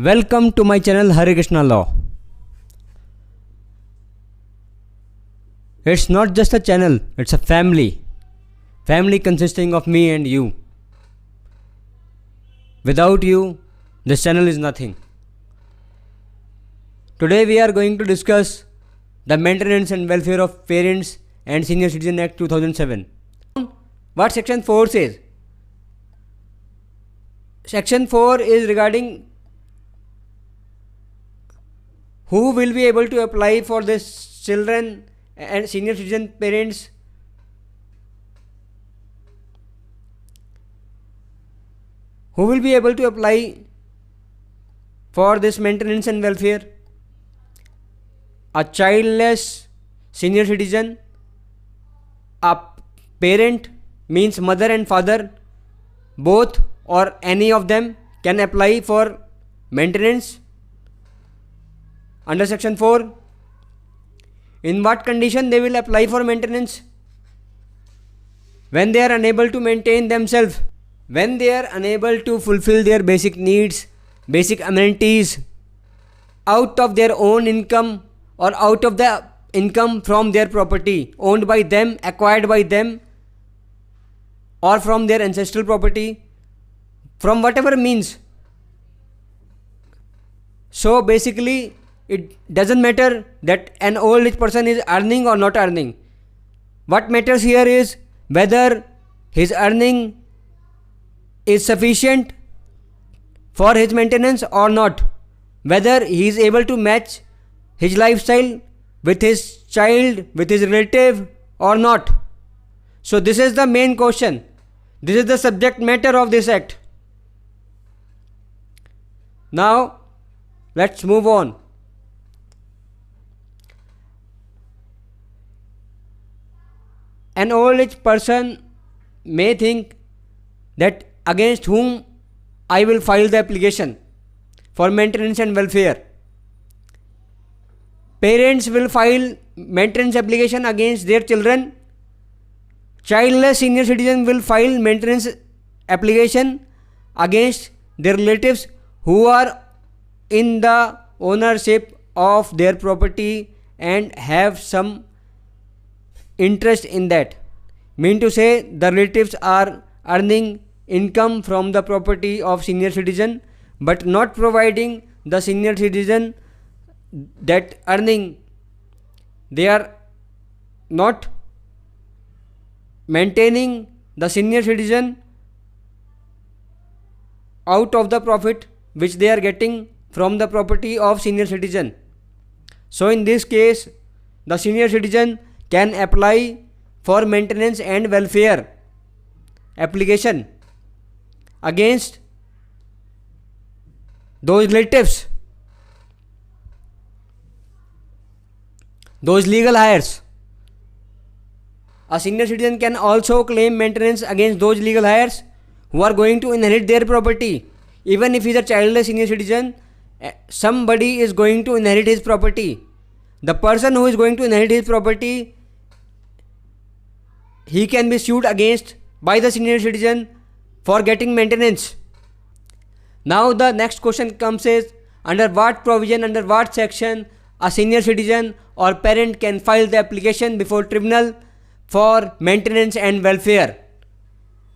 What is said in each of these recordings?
Welcome to my channel Hare Krishna Law. It's not just a channel, it's a family. Family consisting of me and you. Without you, this channel is nothing. Today we are going to discuss the Maintenance and Welfare of Parents and Senior Citizen Act 2007. What Section 4 says? Section 4 is regarding who will be able to apply for this children and senior citizen parents. Who will be able to apply for this maintenance and welfare? A childless senior citizen, a parent means mother and father, both or any of them can apply for maintenance under section 4. In what condition they will apply for maintenance? When they are unable to maintain themselves, when they are unable to fulfill their basic needs, basic amenities out of their own income or out of the income from their property owned by them, acquired by them, or from their ancestral property, from whatever means. So basically it doesn't matter that an old rich person is earning or not earning. What matters here is whether his earning is sufficient for his maintenance or not, whether he is able to match his lifestyle with his child, with his relative or not. So this is the main question. This is the subject matter of this act. Now let's move on. An old age person may think that against whom I will file the application for maintenance and welfare. Parents will file maintenance application against their children. Childless senior citizen will file maintenance application against their relatives who are in the ownership of their property and have some interest in that. Mean to say, the relatives are earning income from the property of senior citizen but not providing the senior citizen that earning. They are not maintaining the senior citizen out of the profit which they are getting from the property of senior citizen. So in this case, the senior citizen can apply for maintenance and welfare application against those relatives, those legal heirs. A senior citizen can also claim maintenance against those legal heirs who are going to inherit their property. Even if he is a childless senior citizen, somebody is going to inherit his property. The person who is going to inherit his property, he can be sued against by the senior citizen for getting maintenance. Now the next question comes is, under what provision, under what section a senior citizen or parent can file the application before tribunal for maintenance and welfare?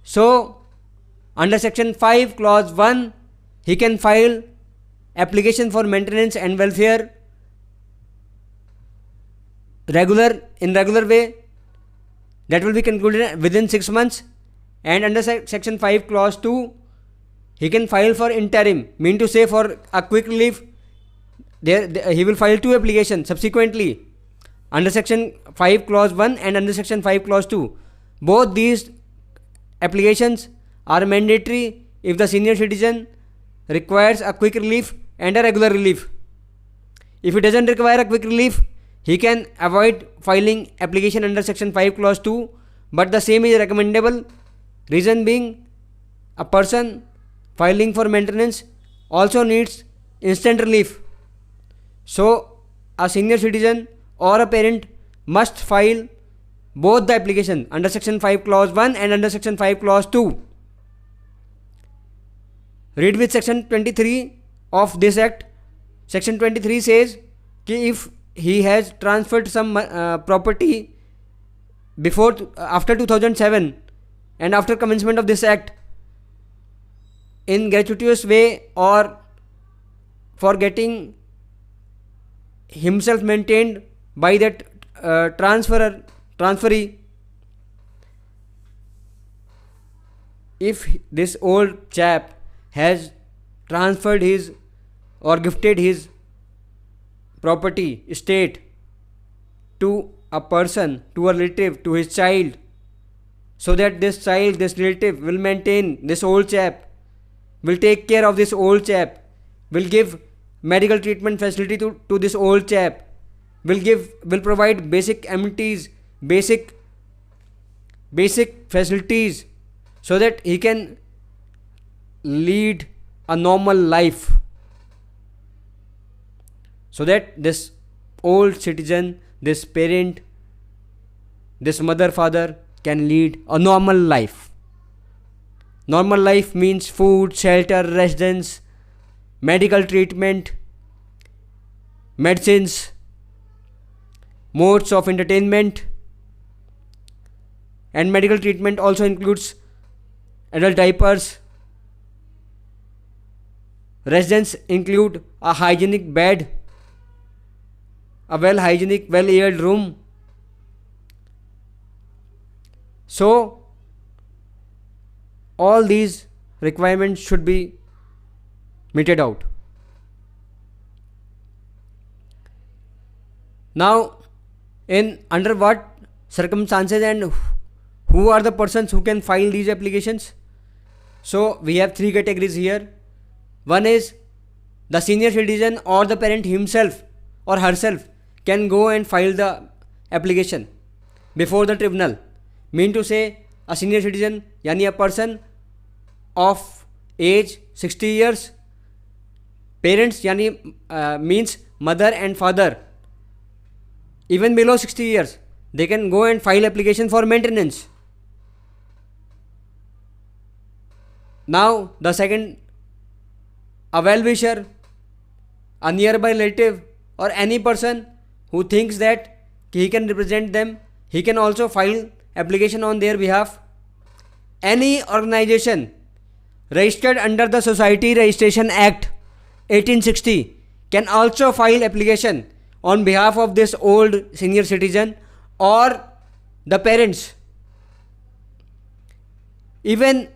So under section 5 clause 1, he can file application for maintenance and welfare in regular way, that will be concluded within 6 months. And under section 5 clause 2, he can file for interim, mean to say for a quick relief. He will file 2 applications subsequently under section 5 clause 1 and under section 5 clause 2. Both these applications are mandatory if the senior citizen requires a quick relief and a regular relief. If he doesn't require a quick relief, he can avoid filing application under section 5 clause 2, but the same is recommendable. Reason being, a person filing for maintenance also needs instant relief. So a senior citizen or a parent must file both the application under section 5 clause 1 and under section 5 clause 2. Read with section 23 of this act, section 23 says कि if he has transferred some property before after 2007 and after commencement of this act in gratuitous way or for getting himself maintained by that transferee, if this old chap has transferred his or gifted his property estate to a person, to a relative, to his child, so that this child, this relative will maintain this old chap, will take care of this old chap, will give medical treatment facility to this old chap, will provide basic amenities, basic facilities, so that he can lead a normal life, so that this old citizen, this parent, this mother, father can lead a normal life. Normal life means food, shelter, residence, medical treatment, medicines, modes of entertainment, and medical treatment also includes adult diapers. Residence include a hygienic bed, a well-hygienic, well-aired room. So, all these requirements should be meted out. Now, in under what circumstances and who are the persons who can file these applications? So, we have three categories here. One is the senior citizen or the parent himself or herself can go and file the application before the tribunal. Mean to say, a senior citizen yani a person of age 60 years, parents yani means mother and father even below 60 years, they can go and file application for maintenance. Now the second, a well-wisher, a nearby relative, or any person who thinks that he can represent them, he can also file application on their behalf. Any organization registered under the Society Registration Act 1860 can also file application on behalf of this old senior citizen or the parents. Even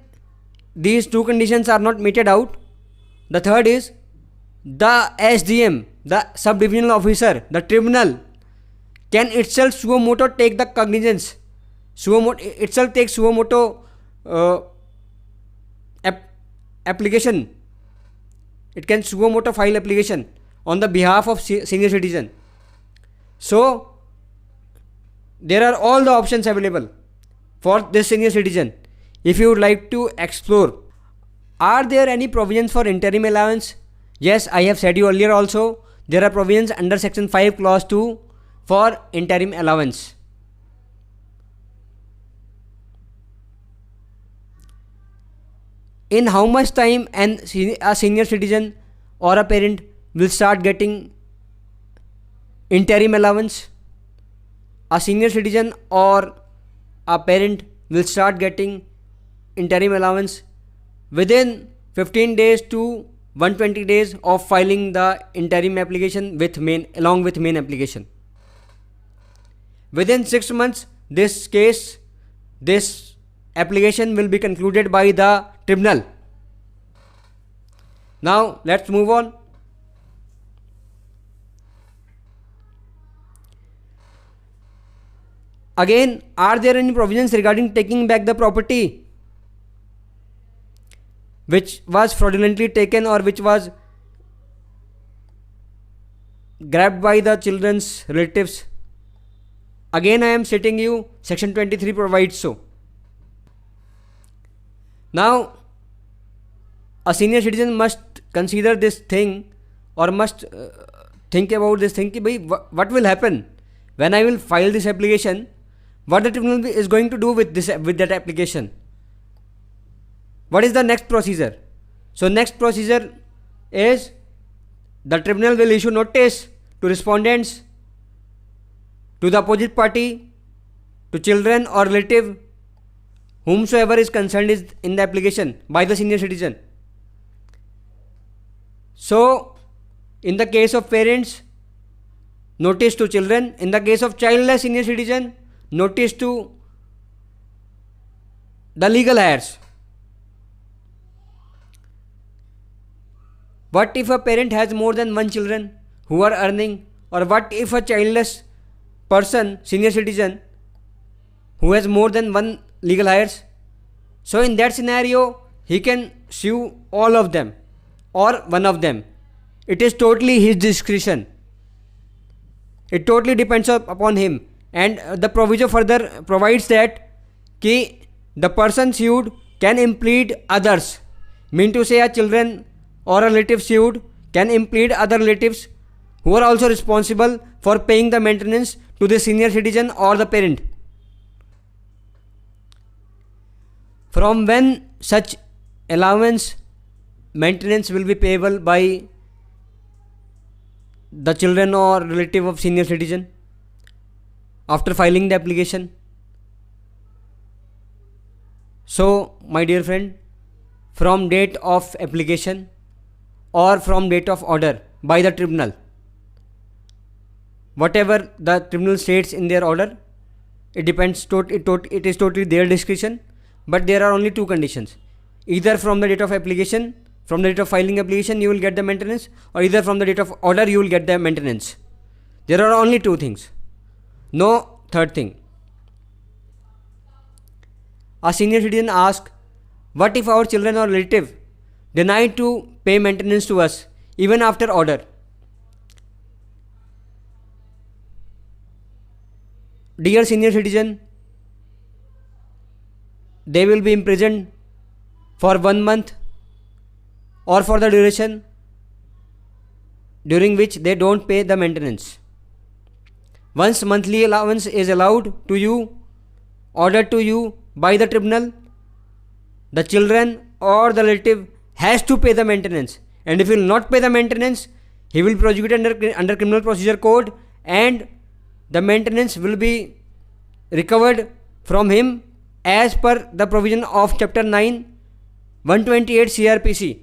these two conditions are not meted out. The third is the SDM, the sub-divisional officer, the tribunal can itself suo moto take the cognizance, itself take suo moto application. It can suo moto file application on the behalf of senior citizen. So there are all the options available for this senior citizen. If you would like to explore, are there any provisions for interim allowance? Yes, I have said you earlier also, there are provisions under section 5 clause 2 for interim allowance. In how much time a senior citizen or a parent will start getting interim allowance? A senior citizen or a parent will start getting interim allowance within 15 days to 120 days of filing the interim application along with main application. Within 6 months, this application will be concluded by the tribunal. Now let's move on. Again, are there any provisions regarding taking back the property which was fraudulently taken or which was grabbed by the children's relatives? Again, I am stating you, section 23 provides so. Now, a senior citizen must consider this thing or must think about this thing, what will happen when I will file this application, what the tribunal is going to do with that application. What is the next procedure? So next procedure is the tribunal will issue notice to respondents, to the opposite party, to children or relative, whomsoever is concerned is in the application by the senior citizen. So, in the case of parents, notice to children. In the case of childless senior citizen, notice to the legal heirs. What if a parent has more than one children who are earning, or what if a childless person, senior citizen, who has more than one legal heirs? So in that scenario, he can sue all of them or one of them. It is totally his discretion. It totally depends upon him. And the provision further provides that the person sued can implead others. Mean to say, a children or a relative sued can implead other relatives who are also responsible for paying the maintenance to the senior citizen or the parent. From when such allowance maintenance will be payable by the children or relative of senior citizen? After filing the application. So, my dear friend, from date of application or from date of order by the tribunal, whatever the tribunal states in their order, it depends, it is totally their discretion, but there are only two conditions. Either from the date of application, from the date of filing application you will get the maintenance, or either from the date of order you will get the maintenance. There are only two things, no third thing. A senior citizen asks, what if our children or relative deny to pay maintenance to us even after order? Dear senior citizen, they will be imprisoned for 1 month or for the duration during which they don't pay the maintenance. Once monthly allowance is allowed to you, ordered to you by the tribunal, the children or the relative has to pay the maintenance, and if he will not pay the maintenance, he will be prosecuted under Criminal Procedure Code, and the maintenance will be recovered from him as per the provision of chapter 9 128 CRPC.